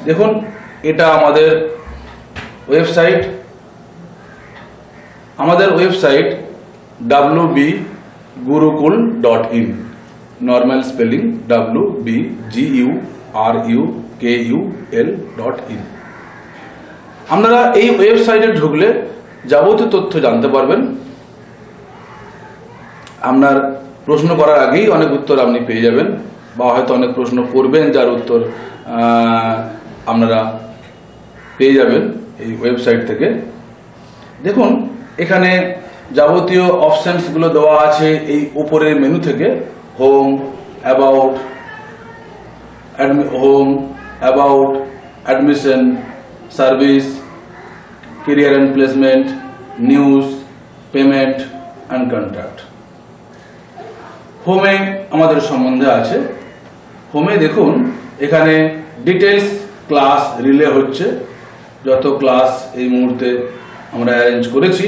দেখুন এটা আমাদের ওয়েবসাইট। আমাদের website wbgurukul.in, normal spelling wbgurukul.in। আপনারা এই ওয়েবসাইটে ঢুকলে যাবতীয় তথ্য জানতে পারবেন। আপনার প্রশ্ন করার আগেই অনেক উত্তর আপনি পেয়ে যাবেন, বা হয়তো অনেক প্রশ্ন করবেন যার উত্তর আপনারা পেয়ে যাবেন এই ওয়েবসাইট থেকে। দেখুন এখানে যাবতীয় অপশনসগুলো দেওয়া আছে এই উপরের মেনু থেকে। Home, about, admission, service, career and placement, news, payment and contact. হোমে আমাদের সম্বন্ধে আছে। হোমে দেখুন এখানে ডিটেলস ক্লাস রিলে হচ্ছে, যত ক্লাস এই মুহূর্তে আমরা অ্যারেঞ্জ করেছি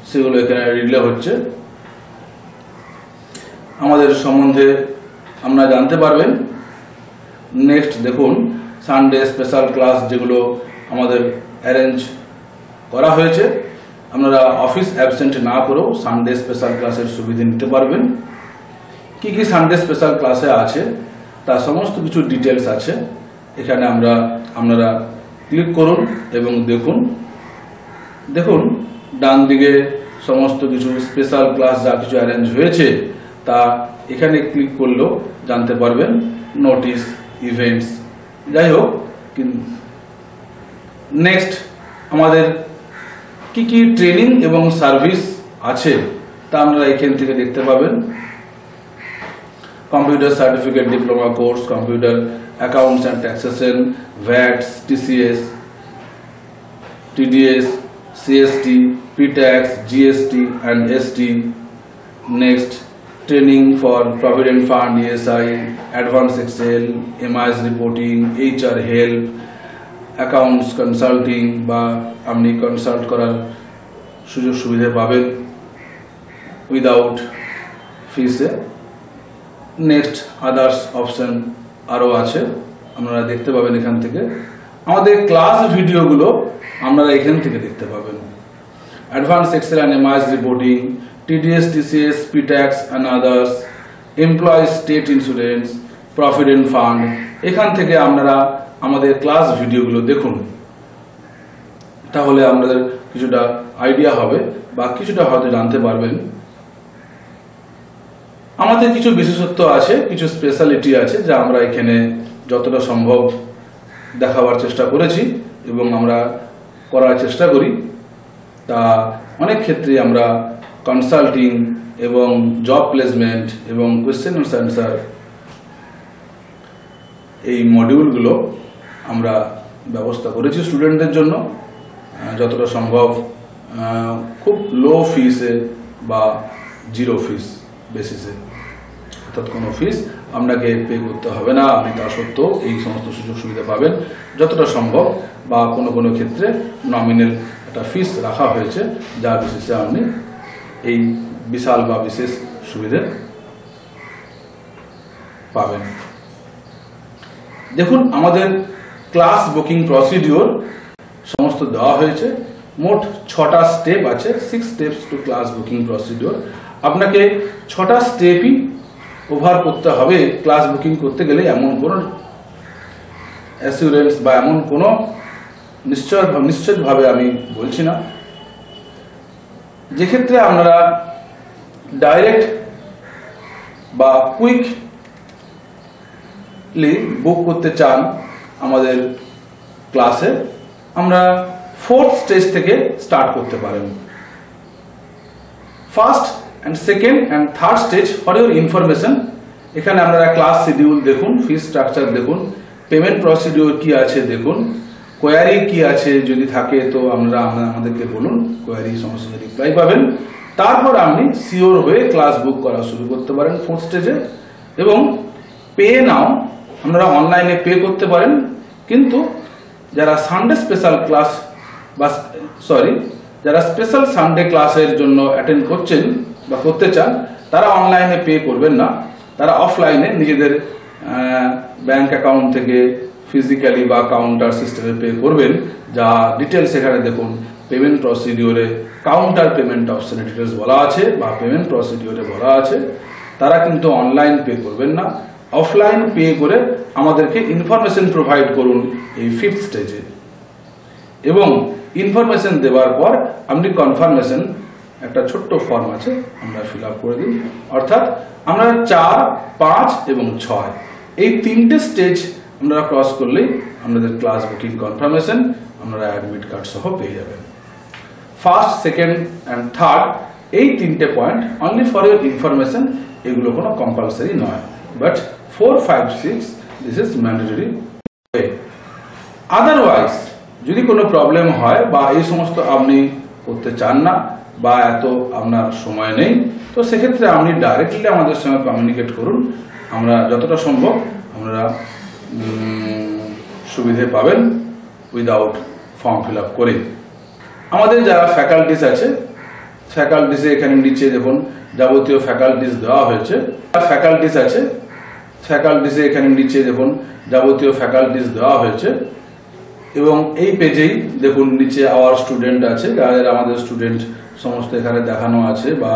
সেগুলো এখানে রিলে হচ্ছে। আমাদের সম্বন্ধে আপনারা জানতে পারবেন। নেক্সট দেখুন সানডে স্পেশাল ক্লাস যেগুলো আমাদের অ্যারেঞ্জ করা হয়েছে, আপনারা অফিস অ্যাবসেন্ট না করেও সানডে স্পেশাল ক্লাসের সুবিধা নিতে পারবেন। কি কি সানডে স্পেশাল ক্লাসে আছে তার সমস্ত কিছু ডিটেলস আছে এখানে। আপনারা ক্লিক করুন এবং দেখুন ডান দিকে সমস্ত কিছু স্পেশাল ক্লাস যা কিছু অ্যারেঞ্জ হয়েছে তা এখানে ক্লিক করলেও জানতে পারবেন। নোটিশ, ইভেন্টস, যাই হোক। নেক্সট আমাদের কি কি ট্রেনিং এবং সার্ভিস আছে তা আপনারা এখান থেকে দেখতে পাবেন। Computer certificate diploma course, computer accounts and taxation, VATs, TCS, TDS, CST, P tax, GST and ST. Next training for provident fund, ESI, advance Excel, MIS reporting, HR help, accounts consulting বা আপনি consult করার সুযোগ সুবিধা পাবেন without ফিসে। Next others option আরও আছে, আপনারা দেখতে পাবেন এখান থেকে। আমাদের ক্লাস ভিডিওগুলো আপনারা এখান থেকে দেখতে পাবেন। Advance Excel and MIS reporting, TDS, TCS, P tax and others, employee state insurance, provident fund, এখান থেকে আপনারা আমাদের ক্লাস ভিডিওগুলো দেখুন। তাহলে আপনাদের কিছুটা আইডিয়া হবে বা কিছুটা হয়তো জানতে পারবেন। আমাদের কিছু বিশেষত্ব আছে, কিছু স্পেশালিটি আছে যা আমরা এখানে যতটা সম্ভব দেখাবার চেষ্টা করেছি এবং আমরা করার চেষ্টা করি। তা অনেক ক্ষেত্রে আমরা কনসাল্টিং এবং জব প্লেসমেন্ট এবং কোয়েশ্চেন অ্যান্ড অ্যান্সার এই মডিউলগুলো আমরা ব্যবস্থা করেছি স্টুডেন্টদের জন্য যতটা সম্ভব খুব লো ফিসে বা জিরো ফিস বেসিসে, অর্থাৎ কোনো ফিস আপনাকে পে করতে হবে না। আপনি তা সত্ত্বেও এই সমস্ত সুযোগ সুবিধা পাবেন যতটা সম্ভব, বা কোনো ক্ষেত্রে নমিনাল একটা ফিস রাখা হয়েছে যার বেসিসে আপনি এই বিশাল বা বিশেষ সুবিধা পাবেন। দেখুন আমাদের ক্লাস বুকিং প্রসিডিওর সমস্ত দেওয়া হয়েছে। মোট 6টা স্টেপ আছে, 6 steps to class booking procedure. আপনাকে 6টা স্টেপই ওভার করতে হবে ক্লাস বুকিং করতে গেলে। এমন কোনো অ্যাসিউরেন্স বা এমন কোনো নিশ্চিতভাবে আমি বলছি না। যে ক্ষেত্রে আপনারা ডাইরেক্ট বা কুইকলি বুক করতে চান আমাদের ক্লাসে, আমরা 4th স্টেজ থেকে স্টার্ট করতে পারেন। First and second and third stage for your information. এখানে আপনারা ক্লাস শিডিউল দেখুন, ফি স্ট্রাকচার দেখুন, পেমেন্ট প্রসিডিওর কি আছে দেখুন, কোয়ারি কি আছে যদি থাকে তো আপনারা আমাদেরকে বলুন, কোয়ারি সমস্ত রিপ্লাই পাবেন। তারপর আপনি সিওর হয়ে ক্লাস বুক করা শুরু করতে পারেন 4th স্টেজে। এবং পে নাও, আপনারা অনলাইনে পে করতে পারেন, কিন্তু যারা সানডে স্পেশাল ক্লাস বা যারা স্পেশাল সানডে ক্লাসের জন্য অ্যাটেন্ড করছেন বা করতে চান তারা অনলাইনে পে করবেন না, তারা অফলাইনে নিজেদের ব্যাংক অ্যাকাউন্ট থেকে ফিজিক্যালি বা কাউন্টার সিস্টেমে পে করবেন, যা ডিটেলস এখানে দেখুন পেমেন্ট প্রসিডিওরে কাউন্টার পেমেন্ট অপশনে ডিটেলস বলা আছে বা পেমেন্ট প্রসিডিওরে বলা আছে, তারা কিন্তু অনলাইন পে করবেন না, অফলাইন পে করে আমাদেরকে ইনফরমেশন প্রোভাইড করুন এই 5th স্টেজে। এবং ইনফরমেশন দেওয়ার পর আপনি কনফার্মেশন একটা ছোট্ট ফর্ম আছে, আমরা ফিল আপ করে দিই। অর্থাৎ আমরা 4, 5 এবং 6 এই 3টে স্টেজ আমরা ক্রস করলেই আমাদের ক্লাস বুকিং কনফার্মেশন আপনারা অ্যাডমিট কার্ড সহ পেয়ে যাবেন। ফার্স্ট, সেকেন্ড অ্যান্ড থার্ড এই 3টে point only for your information, এগুলো কোনো কম্পালসারি নয়, but 4, 5, 6 this is mandatory. Otherwise যদি কোনো প্রবলেম হয় বা এই সমস্ত আপনি করতে চান না বা এত আপনার সময় নেই, তো সেক্ষেত্রে আপনি ডাইরেক্টলি আমাদের সঙ্গে কমিউনিকেট করুন, আমরা যতটা সম্ভব আপনারা সুবিধে পাবেন উইদাউট ফর্ম ফিল আপ করে। আমাদের যারা ফ্যাকাল্টিস আছে, ফ্যাকাল্টিসে এখানে নিচে দেখুন যাবতীয় ফ্যাকাল্টিস দেওয়া হয়েছে, ফ্যাকাল্টিস আছে, ফ্যাকাল্টিসে এখানে নিচে দেখুন যাবতীয় ফ্যাকাল্টিস দেওয়া হয়েছে। এবং এই পেজেই দেখুন নিচে আওয়ার স্টুডেন্ট আছে, যাদের আমাদের স্টুডেন্ট সমস্ত এখানে দেখানো আছে বা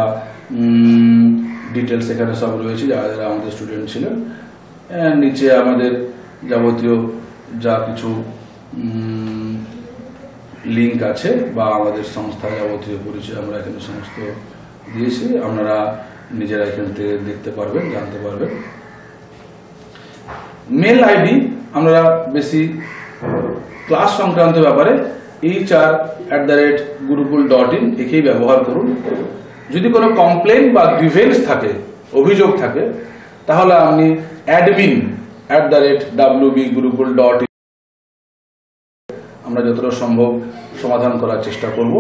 ডিটেলস এখানে সব রয়েছে যারা আমাদের স্টুডেন্ট ছিলেন। নিচে আমাদের যাবতীয় যা কিছু লিঙ্ক আছে বা আমাদের সংস্থা যাবতীয় পরিচয় আমরা এখানে সমস্ত দিয়েছি, আপনারা নিজেরা এখান থেকে দেখতে পারবেন, জানতে পারবেন। মেল আইডি আমরা বেশি ক্লাস সংক্রান্ত ব্যাপারে hr@gurukul.in একেই ব্যবহার করুন। যদি কোনো কমপ্লেন বা গ্রিভেন্স থাকে, অভিযোগ থাকে, তাহলে আপনি admin@wbgurukul.in আমরা যতটা সম্ভব সমাধান করার চেষ্টা করব।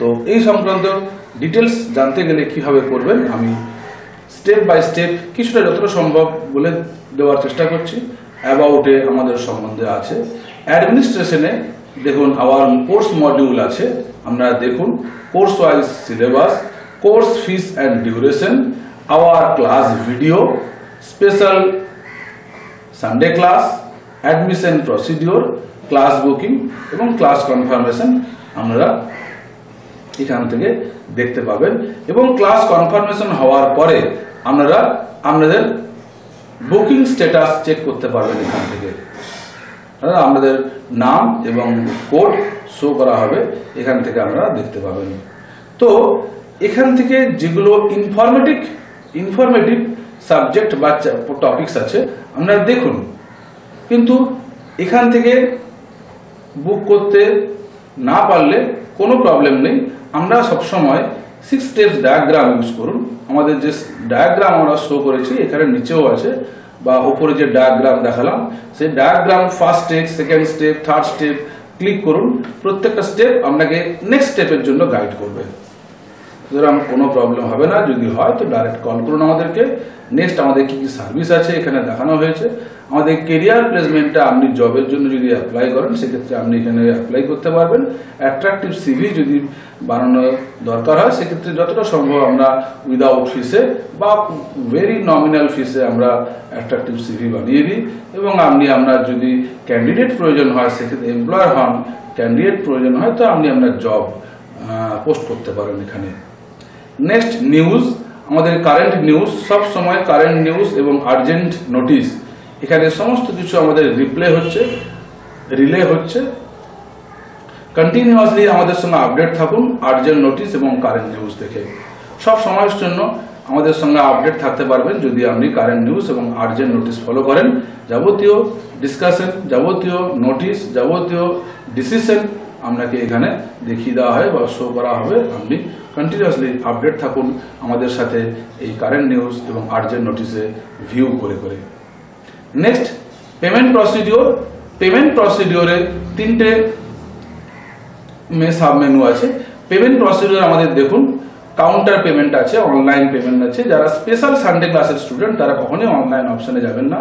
তো এই সংক্রান্ত ডিটেলস জানতে গেলে কিভাবে করবেন আমি স্টেপ বাই স্টেপ কিছুটা যতটা সম্ভব বলে দেওয়ার চেষ্টা করছি। অ্যাবাউটে আমাদের সম্বন্ধে আছে, অ্যাডমিনিস্ট্রেশনে দেখুন আওয়ার কোর্স মডিউল আছে, আপনারা দেখুন course wise syllabus, course fees and duration, our class video, special Sunday class, admission procedure, class booking এবং ক্লাস কনফার্মেশন আপনারা এখান থেকে দেখতে পাবেন। এবং ক্লাস কনফার্মেশন হওয়ার পরে আপনারা আপনাদের বুকিং স্ট্যাটাস চেক করতে পারবেন। এখান থেকে আপনাদের নাম এবং কোড শো করা হবে, এখান থেকে আপনারা দেখতে পাবেন। তো এখান থেকে যেগুলো ইনফরমেটিভ সাবজেক্ট বা টপিকস আছে আপনারা দেখুন, কিন্তু এখান থেকে বুক করতে না পারলে কোনো প্রবলেম নেই, আমরা সবসময় 6 স্টেপস ডায়াগ্রাম ইউজ করুন। আমাদের যে ডায়াগ্রাম আমরা শো করেছি এখানে নিচেও আছে বা উপরে যে ডায়াগ্রাম দেখালাম, সেই diagram first step, second step, third step click করুন। প্রত্যেকটা স্টেপ আপনাকে নেক্সট স্টেপের জন্য গাইড করবে। সুতরাং কোনো প্রবলেম হবে না, যদি হয় তো ডাইরেক্ট কল করুন আমাদেরকে। নেক্সট আমাদের কি কি সার্ভিস আছে এখানে দেখানো হয়েছে। আমাদের কেরিয়ার প্লেসমেন্টটা আপনি জবের জন্য যদি অ্যাপ্লাই করেন সেক্ষেত্রে আপনি এখানে অ্যাপ্লাই করতে পারবেন। অ্যাট্রাকটিভ সিভি যদি বানানো দরকার হয় সেক্ষেত্রে যতটা সম্ভব আমরা উইদাউট ফিসে বা ভেরি নমিনাল ফিসে আমরা অ্যাট্রাকটিভ সিভি বানিয়ে দিই। এবং আপনার যদি ক্যান্ডিডেট প্রয়োজন হয় সেক্ষেত্রে এমপ্লয়ার হন, ক্যান্ডিডেট প্রয়োজন হয় তো আপনি আপনার জব পোস্ট করতে পারেন এখানে। নেক্সট নিউজ, আমাদের কারেন্ট নিউজ, সব সময় কারেন্ট নিউজ এবং আর্জেন্ট নোটিশ এখানে সমস্ত কিছু আমাদের রিলে হচ্ছে। কন্টিনিউয়াসলি আমাদের সঙ্গে আপডেট থাকুন আর্জেন্ট নোটিশ এবং কারেন্ট নিউজ দেখে। সব সময়ের জন্য আমাদের সঙ্গে আপডেট থাকতে পারবেন যদি আপনি কারেন্ট নিউজ এবং আর্জেন্ট নোটিশ ফলো করেন। যাবতীয় ডিসকাশন, যাবতীয় নোটিশ, যাবতীয় ডিসিশন আপনাকে এখানে দেখিয়ে দেওয়া হয় বা শো করা হবে। আপনি কন্টিনিউয়াসলি আপডেট থাকুন আমাদের সাথে এই কারেন্ট নিউজ এবং আর্জেন্ট নোটিশে ভিউ করে। Next payment procedure. পেমেন্ট প্রসিডিওরে 3টে সাব মেনু আছে। পেমেন্ট প্রসিডিওর আমাদের দেখুন কাউন্টার পেমেন্ট আছে, অনলাইন পেমেন্ট আছে। যারা স্পেশাল সানডে ক্লাসের স্টুডেন্ট তারা কখনোই অনলাইন অপশনে যাবেন না,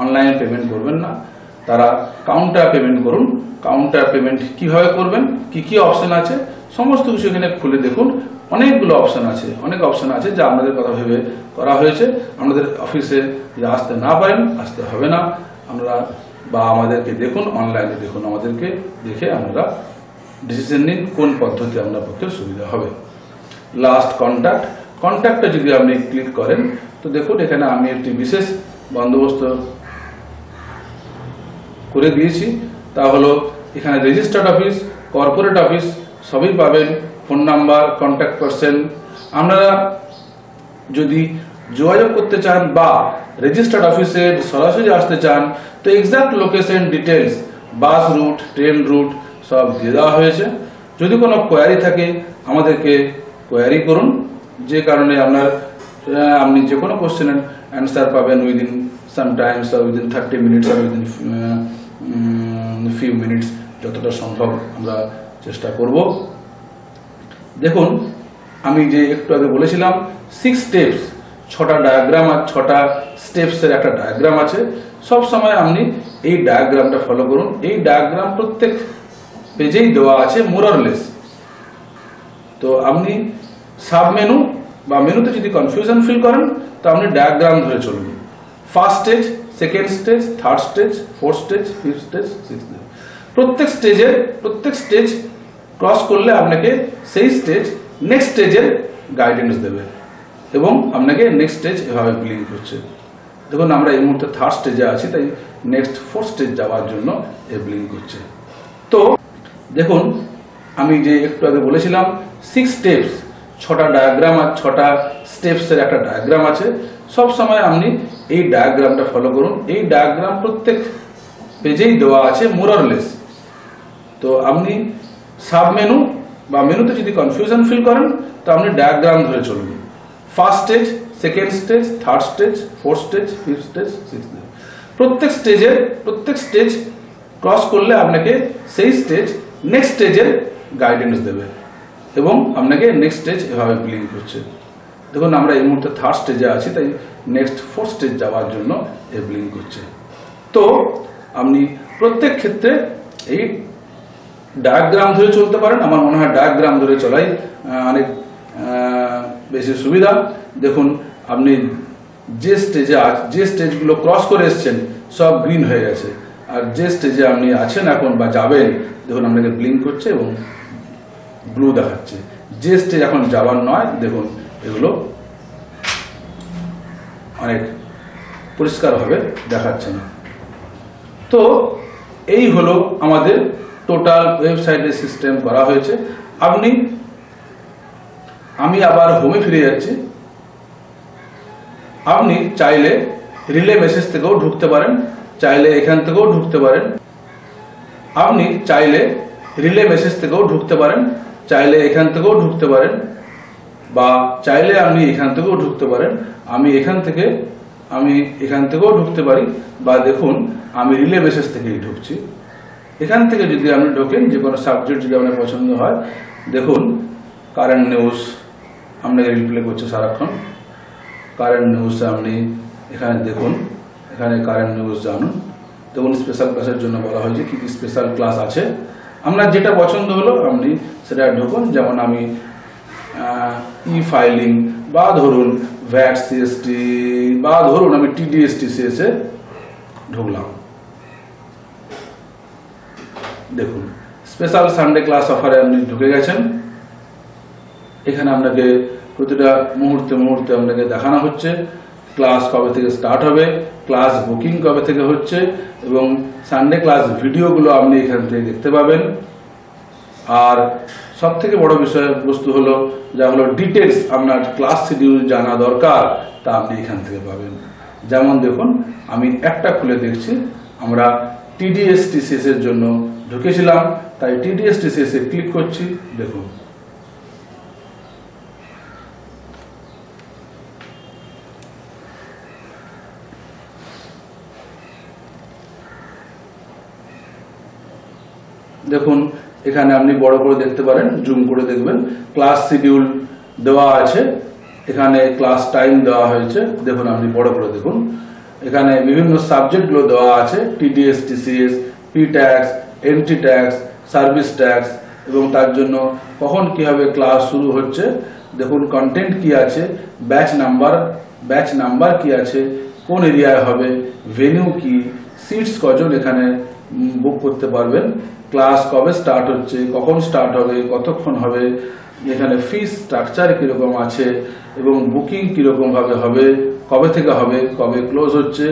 অনলাইন পেমেন্ট করবেন না, তারা কাউন্টার পেমেন্ট করুন। কাউন্টার পেমেন্ট কিভাবে করবেন, কি কি অপশন আছে সমস্ত কিছু এখানে খুলে দেখুন। অনেকগুলো অপশন আছে, অনেক অপশন আছে যা আপনাদের কথা ভেবে করা হয়েছে। আপনাদের অফিসে যদি আসতে না পারেন, আসতে হবে না, আমরা বা আমাদেরকে দেখুন, অনলাইনে দেখুন, আমাদেরকে দেখে আপনারা ডিসিশন নিন কোন পদ্ধতি আপনার পক্ষে সুবিধা হবে। লাস্ট কন্ট্যাক্টে যদি আপনি ক্লিক করেন তো দেখুন এখানে আমি একটি বিশেষ বন্দোবস্ত করে দিয়েছি। তা হলো এখানে রেজিস্টার্ড অফিস, কর্পোরেট অফিস সবই পাবেন, ফোন নাম্বার, কন্ট্যাক্ট পারসন। আপনারা যদি যোগাযোগ করতে চান বা রেজিস্টার্ড অফিসে সরাসরি আসতে চান তো exact location details, bus route, train root সব দিয়ে দেওয়া হয়েছে। যদি কোনো কোয়ারি থাকে আমাদেরকে কোয়ারি করুন, যে কারণে আপনি যে কোনো কোশ্চেনের অ্যান্সার পাবেন within sometimes or within 30 minutes or within few minutes, যতটা সম্ভব আমরা চেষ্টা করব। দেখুন আমি যে একটু আগে বলেছিলাম 6 স্টেপস, 6টা ডায়াগ্রাম আর 6টা স্টেপসের একটা ডায়াগ্রাম আছে। সব সময় আপনি এই ডায়াগ্রামটা ফলো করুন। এই ডায়াগ্রাম প্রত্যেক পেজেই দেওয়া আছে মোর অর লেস। তো আপনি সাব মেনু বা মেনুতে যদি কনফিউশন ফিল করেন তো আপনি ডায়াগ্রাম ধরে চলুন। First stage, second stage, third stage, fourth stage, fifth stage, sixth stage. প্রত্যেক স্টেজ ক্রস করলে আপনাকে সেই স্টেজ নেক্সট স্টেজের গাইডেন্স দেবে এবং আপনাকে নেক্সট স্টেজ এভাবে ব্লিঙ্ক করছে। দেখুন আমরা এই মুহূর্তে থার্ড স্টেজে আছি, তাই নেক্সট ফোর্থ স্টেজ যাওয়ার জন্য এ ব্লিঙ্ক করছে। তো দেখুন আমি যে একটু আগে বলেছিলাম 6 স্টেপস, 6টা ডায়াগ্রাম আর 6টা স্টেপসের একটা ডায়াগ্রাম আছে। সব সময় আপনি এই ডায়াগ্রামটা ফলো করুন। এই ডায়াগ্রাম প্রত্যেক পেজেই দেওয়া আছে মোর অর লেস। তো আপনি সাব মেনু বা মেনুতে যদি কনফিউশন ফিল করেন তো আপনি ডায়াগ্রাম ধরে চলুন। First stage, second stage, third stage, fourth stage, fifth stage, sixth stage. প্রত্যেক স্টেজ ক্রস করলে আপনাকে সেই স্টেজ নেক্সট স্টেজের গাইডেন্স দেবে এবং আপনাকে নেক্সট স্টেজ এভাবে ব্লিঙ্ক করছে। দেখুন আমরা এই মুহূর্তে থার্ড স্টেজে আছি, তাই নেক্সট ফোর্থ স্টেজ যাওয়ার জন্য এ ব্লিঙ্ক করছে। তো আপনি প্রত্যেক ক্ষেত্রে এই ডায়াগ্রাম ধরে চলতে পারেন। আমার মনে হয় ডায়াগ্রাম ধরে চলাই অনেক বেশি সুবিধা। দেখুন আপনি যে স্টেজগুলো ক্রস করে এসছেন সব গ্রিন হয়ে গেছে, আর যে স্টেজে আপনি আছেন এখন বা যাবেন দেখুন আপনাকে ব্লিঙ্ক করছে এবং ব্লু দেখাচ্ছে। যে স্টেজ এখন যাওয়ার নয় দেখুন এগুলো অনেক পরিষ্কারভাবে দেখাচ্ছে না। তো এই হলো আমাদের টোটাল ওয়েবসাইটের সিস্টেম করা হয়েছে। আমি আবার হোমে ফিরে যাচ্ছি। আপনি চাইলে রিলে মেসেজ থেকেও ঢুকতে পারেন, চাইলে এখান থেকেও ঢুকতে পারেন। আপনি চাইলে রিলে মেসেজ থেকেও ঢুকতে পারেন, চাইলে এখান থেকেও ঢুকতে পারেন, বা চাইলে আপনি এখান থেকেও ঢুকতে পারেন। আমি এখান থেকেও ঢুকতে পারি, বা দেখুন আমি রিলে মেসেজ থেকেই ঢুকছি। এখান থেকে যদি আপনি ঢোকেন, যে কোনো সাবজেক্ট যদি আপনার পছন্দ হয়, দেখুন কারেন্ট নিউজ আপনাকে রিপ্লে করছে সারাক্ষণ। কারেন্ট নিউজ আপনি এখানে দেখুন, এখানে কারেন্ট নিউজ জানুন। দেখুন স্পেশাল ক্লাসের জন্য বলা হয়েছে কি কি স্পেশাল ক্লাস আছে। আপনার যেটা পছন্দ হলো আপনি সেটা ঢুকুন। যেমন আমি ই ফাইলিং, বা ধরুন ভ্যাট সিএসটি, বা ধরুন আমি TDS/TCS এ ঢুকলাম। দেখুন স্পেশাল সানডে ক্লাস অফারে আপনি ঢুকে গেছেন। এখানে আপনাকে প্রতিটা মুহূর্তে আপনাকে দেখানো হচ্ছে ক্লাস কবে থেকে স্টার্ট হবে, ক্লাস বুকিং কবে থেকে হচ্ছে, এবং সানডে ক্লাস ভিডিওগুলো আপনি এখান থেকে দেখতে পাবেন। আর সব থেকে বড় বিষয়বস্তু হলো যা হলো ডিটেলস, আপনার ক্লাস শিডিউল জানা দরকার তা আপনি এখান থেকে পাবেন। যেমন দেখুন আমি একটা খুলে দেখছি, আমরা TDS/TCS এর জন্য ঢুকেছিলাম, তাই TDS/TCS এ ক্লিক করছি। দেখুন দেখুন এখানে আপনি বড় করে দেখতে পারেন, জুম করে দেখবেন। ক্লাস শিডিউল দেওয়া আছে, এখানে ক্লাস টাইম দেওয়া হয়েছে। দেখুন আপনি বড় করে দেখুন, এখানে বিভিন্ন সাবজেক্টগুলো দেওয়া আছে, TDS/TCS, P-Tax, Entry Tax, service tax, এবং তার জন্য কখন কিভাবে ক্লাস শুরু হচ্ছে দেখুন কন্টেন্ট কি আছে, ব্যাচ নাম্বার কি আছে, কোন এরিয়ায় হবে, ভেনিউ কি, সিটস কজন এখানে বুক করতে পারবেন, ক্লাস কবে স্টার্ট হচ্ছে, কখন স্টার্ট হবে, কতক্ষণ হবে, এখানে ফিস স্ট্রাকচার কিরকম আছে এবং বুকিং কিরকম ভাবে হবে, কবে থেকে হবে, কবে ক্লোজ হচ্ছে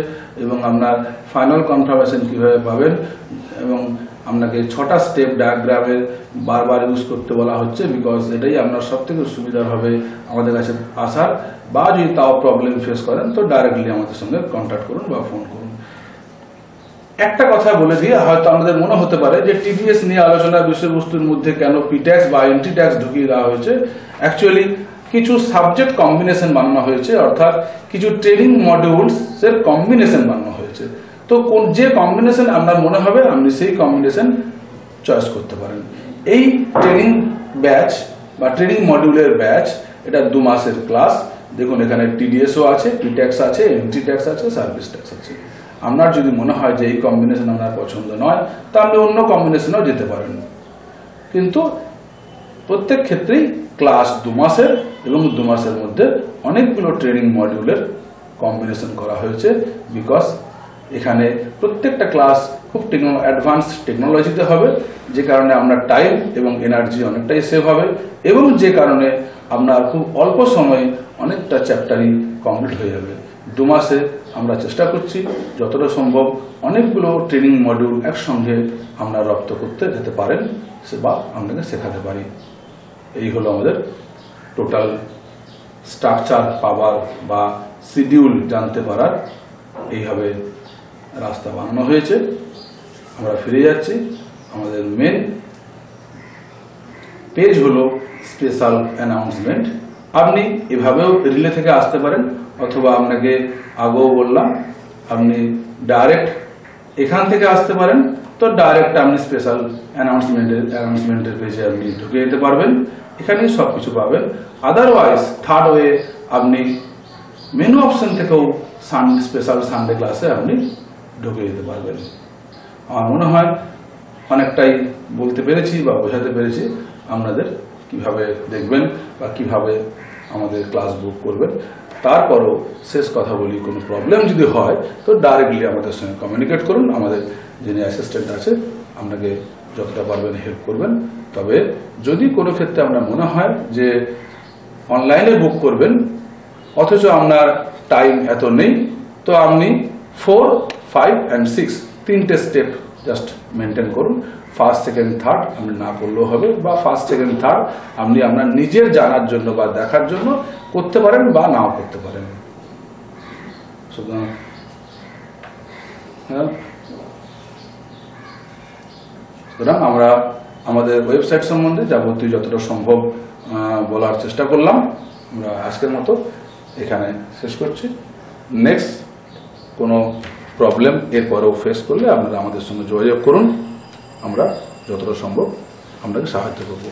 এবং আপনার ফাইনাল কনফার্মেশন কিভাবে পাবেন। এবং আপনাকে 6টা স্টেপ ডায়াগ্রামের বারবার ইউজ করতে বলা হচ্ছে, বিকজ এটাই আপনার সব থেকে সুবিধা হবে আমাদের কাছে আসার। বা যদি তাও প্রবলেম ফেস করেন তো ডাইরেক্টলি আমাদের সঙ্গে কন্ট্যাক্ট করুন বা ফোন করুন। একটা কথা বলে দিয়ে, হয়তো আমাদের মনে হতে পারে যে টিডিএস নিয়ে আলোচনার বিষয়বস্তুর মধ্যে কেন পিট্যাক্স বা এন্ট্রি ট্যাক্স ঢুকিয়ে দেওয়া হয়েছে। অ্যাকচুয়ালি কিছু সাবজেক্ট কম্বিনেশন বানানো হয়েছে, অর্থাৎ কিছু ট্রেনিং মডিউলস এর কম্বিনেশন বানানো হয়েছে। তো যে কম্বিনেশন আপনার মনে হবে আপনি সেই কম্বিনেশন চয়েস করতে পারেন। এই ট্রেনিং ব্যাচ বা ট্রেনিং মডিউলের ব্যাচ, এটা 2 মাসের ক্লাস। দেখুন এখানে টিডিএসও আছে, পিট্যাক্স আছে, এন্ট্রি ট্যাক্স আছে, সার্ভিস ট্যাক্স আছে। আপনার যদি মনে হয় যে এই কম্বিনেশন আপনার পছন্দ নয়, তা আপনি অন্য কম্বিনেশনেও যেতে পারেন। কিন্তু প্রত্যেক ক্ষেত্রেই ক্লাস 2 মাসের এবং 2 মাসের মধ্যে অনেকগুলো ট্রেনিং মডিউলের কম্বিনেশন করা হয়েছে, বিকজ এখানে প্রত্যেকটা ক্লাস খুব অ্যাডভান্স টেকনোলজিতে হবে, যে কারণে আপনার টাইম এবং এনার্জি অনেকটাই সেভ হবে এবং যে কারণে আপনার খুব অল্প সময়ে অনেকটা চ্যাপ্টারই কমপ্লিট হয়ে যাবে। 2 মাসে আমরা চেষ্টা করছি যতটা সম্ভব অনেকগুলো ট্রেনিং মডিউল একসঙ্গে আমরা রপ্ত করতে যেতে পারেন বা আপনাকে শেখাতে পারি। এই হলো আমাদের টোটাল স্ট্রাকচার পাওয়ার বা শিডিউল জানতে পারার এইভাবে রাস্তা বানানো হয়েছে। আমরা ফিরে যাচ্ছি, আমাদের মেন পেজ হলো স্পেশাল অ্যানাউন্সমেন্ট। আপনি এভাবেও রিলে থেকে আসতে পারেন, অথবা আপনাকে আগেও বললাম আপনি ডাইরেক্ট এখান থেকে আসতে পারেন। তো ডাইরেক্ট আপনি স্পেশাল অ্যানাউন্সমেন্টের পেজে আপনি ঢুকে যেতে পারবেন, এখানেই সবকিছু পাবেন। আদারওয়াইজ থার্ড ওয়ে আপনি মেনু অপশন থেকেও স্পেশাল সানডে ক্লাসে আপনি ঢুকে যেতে পারবেন। আমার মনে হয় অনেকটাই বলতে পেরেছি বা বোঝাতে পেরেছি আপনাদের কিভাবে দেখবেন বা কিভাবে আমাদের ক্লাস বুক করবেন। তারপরও শেষ কথা বলি, কোনো প্রবলেম যদি হয় তো ডাইরেক্টলি আমাদের সঙ্গে কমিউনিকেট করুন। আমাদের যিনি অ্যাসিস্ট্যান্ট আছে আপনাকে যতটা পারবেন হেল্প করবেন। তবে যদি কোনো ক্ষেত্রে আপনার মনে হয় যে অনলাইনে বুক করবেন অথচ আপনার টাইম এত নেই, তো আপনি 4, 5 and 6 তিনটে স্টেপ জাস্ট মেনটেন করুন। ফার্স্ট, সেকেন্ড, থার্ড আপনি না করলেও হবে, বা ফার্স্ট, সেকেন্ড, থার্ড আপনি আপনার নিজের জানার জন্য বা দেখার জন্য করতে পারেন বা নাও করতে পারেন। সুতরাং আমরা আমাদের ওয়েবসাইট সম্বন্ধে যাবতীয় যতটা সম্ভব বলার চেষ্টা করলাম। আমরা আজকের মতো এখানে শেষ করছি। নেক্সট কোনো প্রবলেম এরপরেও ফেস করলে আপনারা আমাদের সঙ্গে যোগাযোগ করুন, আমরা যতটা সম্ভব আপনাকে সাহায্য করব।